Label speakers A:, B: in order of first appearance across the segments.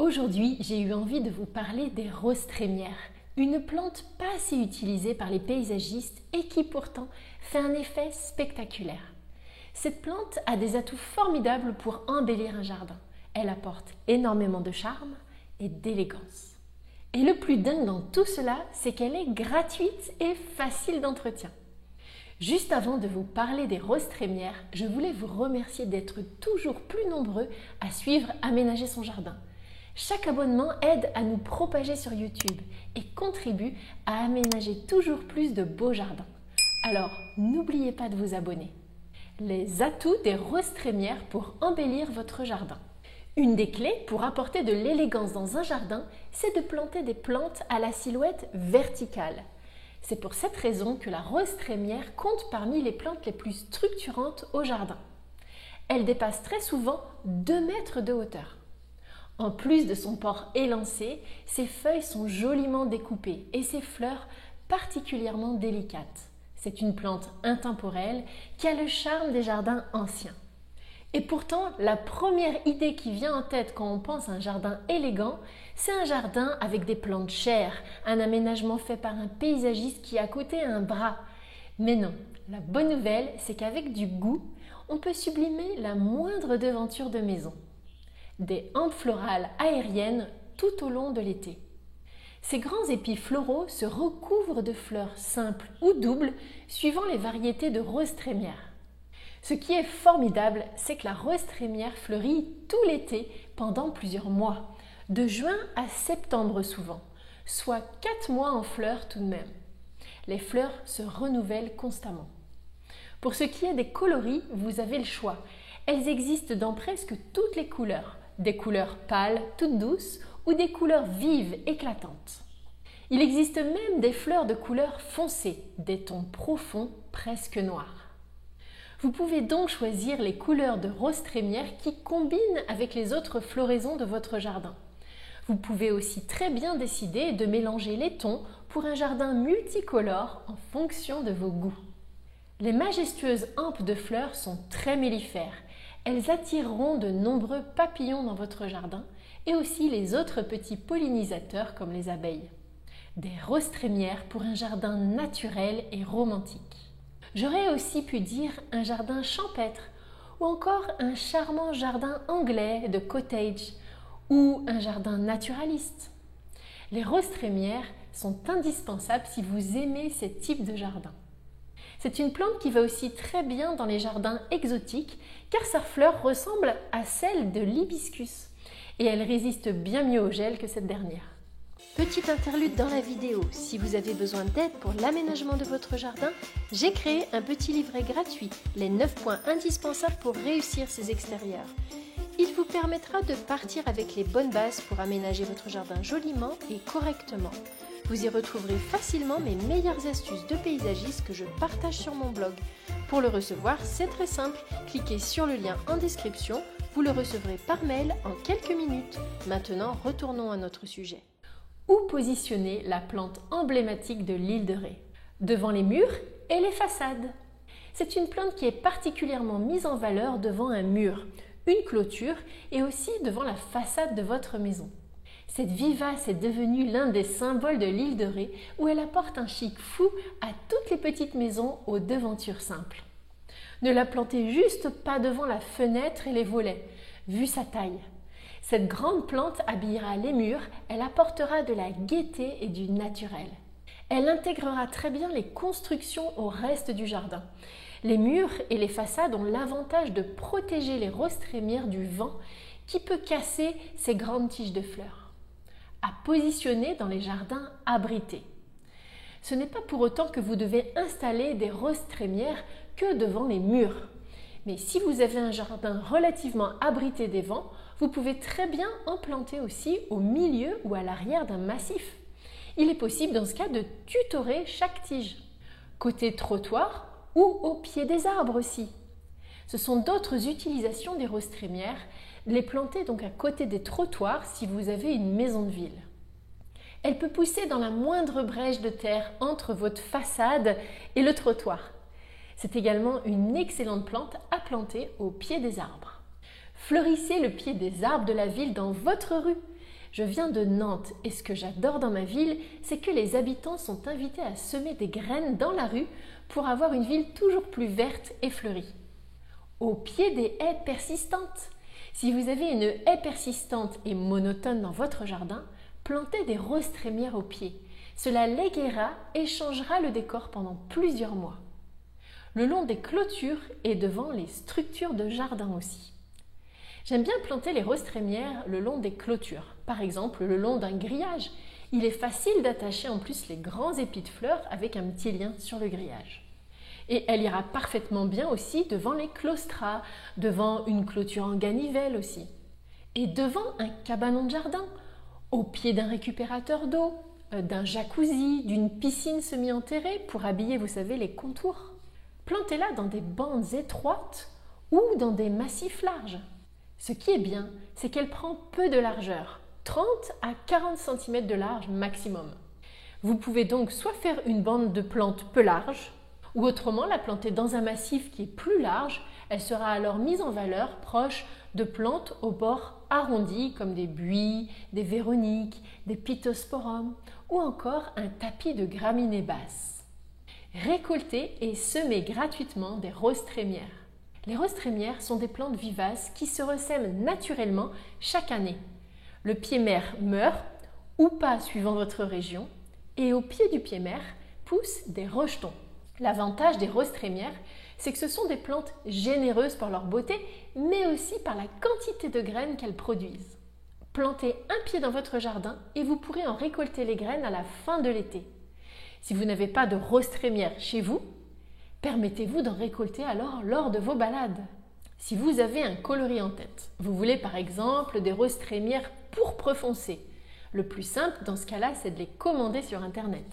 A: Aujourd'hui, j'ai eu envie de vous parler des roses trémières, une plante pas assez utilisée par les paysagistes et qui pourtant fait un effet spectaculaire. Cette plante a des atouts formidables pour embellir un jardin. Elle apporte énormément de charme et d'élégance. Et le plus dingue dans tout cela, c'est qu'elle est gratuite et facile d'entretien. Juste avant de vous parler des roses trémières, je voulais vous remercier d'être toujours plus nombreux à suivre Aménager son jardin. Chaque abonnement aide à nous propager sur YouTube et contribue à aménager toujours plus de beaux jardins. Alors, n'oubliez pas de vous abonner. Les atouts des roses trémières pour embellir votre jardin. Une des clés pour apporter de l'élégance dans un jardin, c'est de planter des plantes à la silhouette verticale. C'est pour cette raison que la rose trémière compte parmi les plantes les plus structurantes au jardin. Elle dépasse très souvent 2 mètres de hauteur. En plus de son port élancé, ses feuilles sont joliment découpées et ses fleurs particulièrement délicates. C'est une plante intemporelle qui a le charme des jardins anciens. Et pourtant, la première idée qui vient en tête quand on pense à un jardin élégant, c'est un jardin avec des plantes chères, un aménagement fait par un paysagiste qui a à côté un bras. Mais non, la bonne nouvelle, c'est qu'avec du goût, on peut sublimer la moindre devanture de maison. Des hampes florales aériennes tout au long de l'été. Ces grands épis floraux se recouvrent de fleurs simples ou doubles suivant les variétés de roses trémières. Ce qui est formidable, c'est que la rose trémière fleurit tout l'été pendant plusieurs mois, de juin à septembre souvent, soit 4 mois en fleurs tout de même. Les fleurs se renouvellent constamment. Pour ce qui est des coloris, vous avez le choix. Elles existent dans presque toutes les couleurs, des couleurs pâles, toutes douces, ou des couleurs vives, éclatantes. Il existe même des fleurs de couleur foncée, des tons profonds, presque noirs. Vous pouvez donc choisir les couleurs de rose trémière qui combinent avec les autres floraisons de votre jardin. Vous pouvez aussi très bien décider de mélanger les tons pour un jardin multicolore en fonction de vos goûts. Les majestueuses hampes de fleurs sont très mellifères. Elles attireront de nombreux papillons dans votre jardin et aussi les autres petits pollinisateurs comme les abeilles. Des roses trémières pour un jardin naturel et romantique. J'aurais aussi pu dire un jardin champêtre ou encore un charmant jardin anglais de cottage ou un jardin naturaliste. Les roses trémières sont indispensables si vous aimez ces types de jardins. C'est une plante qui va aussi très bien dans les jardins exotiques car sa fleur ressemble à celle de l'hibiscus et elle résiste bien mieux au gel que cette dernière. Petite interlude dans la vidéo, si vous avez besoin d'aide pour l'aménagement de votre jardin, j'ai créé un petit livret gratuit, les 9 points indispensables pour réussir ses extérieurs. Il vous permettra de partir avec les bonnes bases pour aménager votre jardin joliment et correctement. Vous y retrouverez facilement mes meilleures astuces de paysagiste que je partage sur mon blog. Pour le recevoir, c'est très simple, cliquez sur le lien en description, vous le recevrez par mail en quelques minutes. Maintenant, retournons à notre sujet. Où positionner la plante emblématique de l'île de Ré? Devant les murs et les façades. C'est une plante qui est particulièrement mise en valeur devant un mur, une clôture et aussi devant la façade de votre maison. Cette vivace est devenue l'un des symboles de l'île de Ré où elle apporte un chic fou à toutes les petites maisons aux devantures simples. Ne la plantez juste pas devant la fenêtre et les volets, vu sa taille. Cette grande plante habillera les murs, elle apportera de la gaieté et du naturel. Elle intégrera très bien les constructions au reste du jardin. Les murs et les façades ont l'avantage de protéger les roses trémières du vent qui peut casser ces grandes tiges de fleurs. À positionner dans les jardins abrités. Ce n'est pas pour autant que vous devez installer des roses trémières que devant les murs. Mais si vous avez un jardin relativement abrité des vents, vous pouvez très bien en planter aussi au milieu ou à l'arrière d'un massif. Il est possible dans ce cas de tutorer chaque tige, côté trottoir ou au pied des arbres aussi. Ce sont d'autres utilisations des roses trémières, les planter donc à côté des trottoirs si vous avez une maison de ville. Elle peut pousser dans la moindre brèche de terre entre votre façade et le trottoir. C'est également une excellente plante à planter au pied des arbres. Fleurissez le pied des arbres de la ville dans votre rue. Je viens de Nantes et ce que j'adore dans ma ville, c'est que les habitants sont invités à semer des graines dans la rue pour avoir une ville toujours plus verte et fleurie. Au pied des haies persistantes. Si vous avez une haie persistante et monotone dans votre jardin, plantez des roses trémières au pied. Cela l'égaiera et changera le décor pendant plusieurs mois. Le long des clôtures et devant les structures de jardin aussi. J'aime bien planter les roses trémières le long des clôtures, par exemple le long d'un grillage. Il est facile d'attacher en plus les grands épis de fleurs avec un petit lien sur le grillage. Et elle ira parfaitement bien aussi devant les claustras, devant une clôture en ganivelle aussi. Et devant un cabanon de jardin, au pied d'un récupérateur d'eau, d'un jacuzzi, d'une piscine semi-enterrée pour habiller, vous savez, les contours. Plantez-la dans des bandes étroites ou dans des massifs larges. Ce qui est bien, c'est qu'elle prend peu de largeur, 30 à 40 cm de large maximum. Vous pouvez donc soit faire une bande de plantes peu large, ou autrement la planter dans un massif qui est plus large. Elle sera alors mise en valeur proche de plantes aux bords arrondis comme des buis, des véroniques, des pittosporums ou encore un tapis de graminées basses. Récoltez et semez gratuitement des roses trémières. Les roses trémières sont des plantes vivaces qui se ressèment naturellement chaque année. Le pied mère meurt ou pas suivant votre région et au pied du pied mère poussent des rejetons. L'avantage des roses trémières, c'est que ce sont des plantes généreuses par leur beauté, mais aussi par la quantité de graines qu'elles produisent. Plantez un pied dans votre jardin et vous pourrez en récolter les graines à la fin de l'été. Si vous n'avez pas de roses trémières chez vous, permettez-vous d'en récolter alors lors de vos balades. Si vous avez un coloris en tête, vous voulez par exemple des roses trémières pourpre foncé. Le plus simple dans ce cas-là, c'est de les commander sur Internet.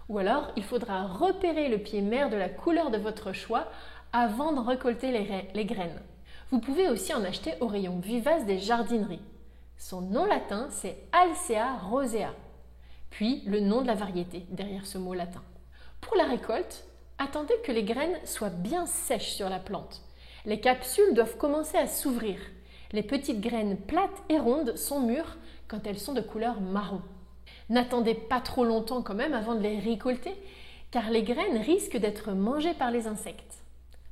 A: Ou alors, il faudra repérer le pied mère de la couleur de votre choix avant d'en récolter les graines. Vous pouvez aussi en acheter au rayon vivace des jardineries. Son nom latin, c'est Alcea rosea. Puis le nom de la variété derrière ce mot latin. Pour la récolte, attendez que les graines soient bien sèches sur la plante. Les capsules doivent commencer à s'ouvrir. Les petites graines plates et rondes sont mûres quand elles sont de couleur marron. N'attendez pas trop longtemps quand même avant de les récolter, car les graines risquent d'être mangées par les insectes.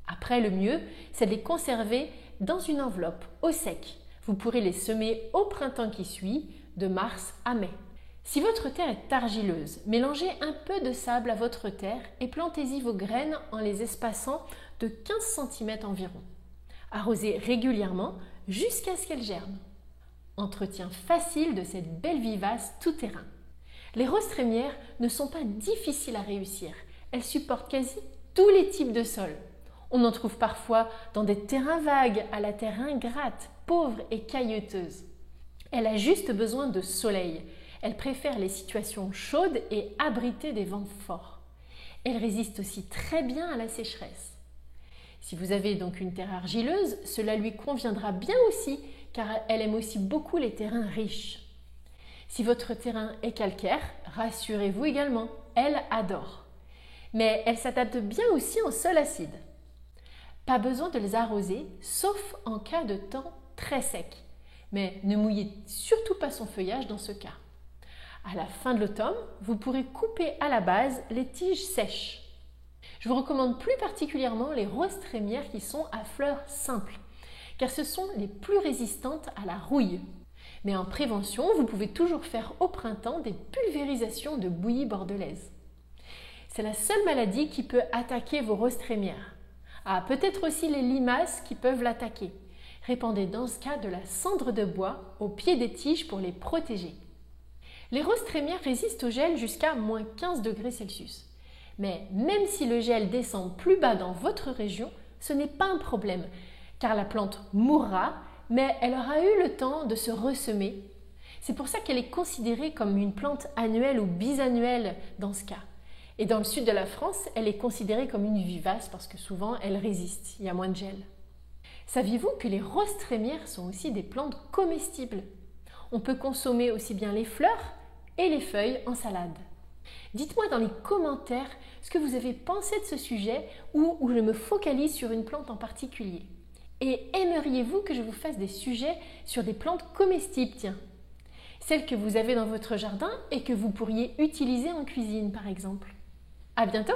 A: Après, le mieux, c'est de les conserver dans une enveloppe au sec. Vous pourrez les semer au printemps qui suit, de mars à mai. Si votre terre est argileuse, mélangez un peu de sable à votre terre et plantez-y vos graines en les espaçant de 15 cm environ. Arrosez régulièrement jusqu'à ce qu'elles germent. Entretien facile de cette belle vivace tout-terrain. Les roses trémières ne sont pas difficiles à réussir. Elles supportent quasi tous les types de sols. On en trouve parfois dans des terrains vagues, à la terre ingrate, pauvre et caillouteuse. Elle a juste besoin de soleil. Elle préfère les situations chaudes et abritées des vents forts. Elle résiste aussi très bien à la sécheresse. Si vous avez donc une terre argileuse, cela lui conviendra bien aussi, car elle aime aussi beaucoup les terrains riches. Si votre terrain est calcaire, rassurez-vous également, elle adore. Mais elle s'adapte bien aussi en sol acide. Pas besoin de les arroser, sauf en cas de temps très sec. Mais ne mouillez surtout pas son feuillage dans ce cas. À la fin de l'automne, vous pourrez couper à la base les tiges sèches. Je vous recommande plus particulièrement les roses trémières qui sont à fleurs simples, car ce sont les plus résistantes à la rouille. Mais en prévention, vous pouvez toujours faire au printemps des pulvérisations de bouillie bordelaise. C'est la seule maladie qui peut attaquer vos roses trémières. Ah, peut-être aussi les limaces qui peuvent l'attaquer. Répandez dans ce cas de la cendre de bois au pied des tiges pour les protéger. Les roses trémières résistent au gel jusqu'à moins 15 degrés Celsius. Mais même si le gel descend plus bas dans votre région, ce n'est pas un problème, car la plante mourra, mais elle aura eu le temps de se ressemer. C'est pour ça qu'elle est considérée comme une plante annuelle ou bisannuelle dans ce cas. Et dans le sud de la France, elle est considérée comme une vivace parce que souvent elle résiste, il y a moins de gel. Saviez-vous que les roses trémières sont aussi des plantes comestibles? On peut consommer aussi bien les fleurs et les feuilles en salade. Dites-moi dans les commentaires ce que vous avez pensé de ce sujet ou où je me focalise sur une plante en particulier. Et aimeriez-vous que je vous fasse des sujets sur des plantes comestibles, tiens? celle que vous avez dans votre jardin et que vous pourriez utiliser en cuisine par exemple. À bientôt!